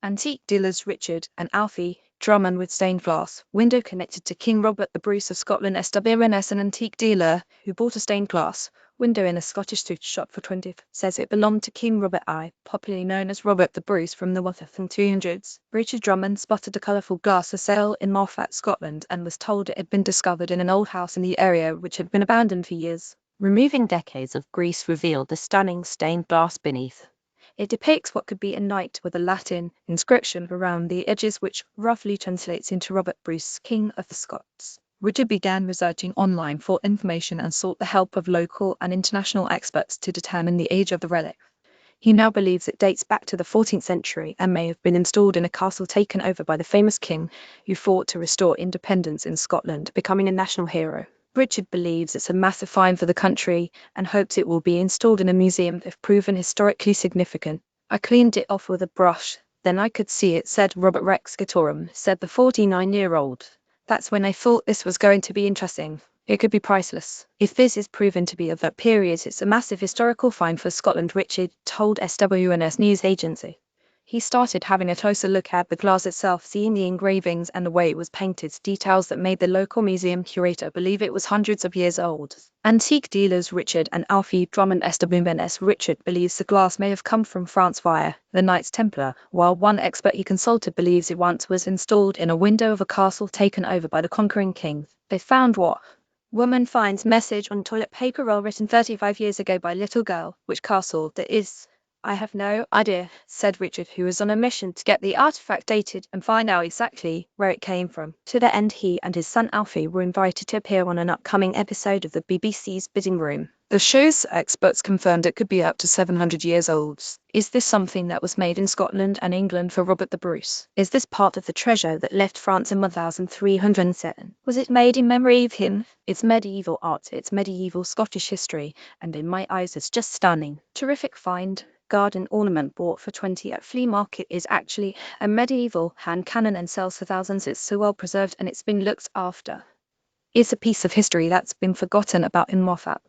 Antique dealers Richard and Alfie Drummond with stained glass window connected to King Robert the Bruce of Scotland. SWNS, an antique dealer who bought a stained glass window in a Scottish thrift shop for 20, says it belonged to King Robert I, popularly known as Robert the Bruce from the 1200s. Richard Drummond spotted a colourful glass for sale in Moffat, Scotland, and was told it had been discovered in an old house in the area which had been abandoned for years. Removing decades of grease revealed the stunning stained glass beneath. It depicts what could be a knight with a Latin inscription around the edges, which roughly translates into Robert Bruce, King of the Scots. Richard began researching online for information and sought the help of local and international experts to determine the age of the relic. He now believes it dates back to the 14th century and may have been installed in a castle taken over by the famous king who fought to restore independence in Scotland, becoming a national hero. Richard believes it's a massive find for the country and hopes it will be installed in a museum if proven historically significant. I cleaned it off with a brush, then I could see it, said Robert Rex Gatorum, said the 49-year-old. That's when I thought this was going to be interesting. It could be priceless. If this is proven to be of that period, it's a massive historical find for Scotland, Richard told SWNS news agency. He started having a closer look at the glass itself, seeing the engravings and the way it was painted, details that made the local museum curator believe it was hundreds of years old. Antique dealers Richard and Alfie Drummond. SWNS Richard believes the glass may have come from France via the Knights Templar, while one expert he consulted believes it once was installed in a window of a castle taken over by the conquering king. They found what? Woman finds message on toilet paper roll written 35 years ago by little girl. Which castle that is? I have no idea, said Richard, who was on a mission to get the artifact dated and find out exactly where it came from. To that end, he and his son Alfie were invited to appear on an upcoming episode of the BBC's Bidding Room. The show's experts confirmed it could be up to 700 years old. Is this something that was made in Scotland and England for Robert the Bruce? Is this part of the treasure that left France in 1307? Was it made in memory of him? It's medieval art, it's medieval Scottish history, and in my eyes it's just stunning. Terrific find. Garden ornament bought for 20 at flea market is actually a medieval hand cannon and sells for thousands. It's so well preserved and it's been looked after. It's a piece of history that's been forgotten about in Moffat.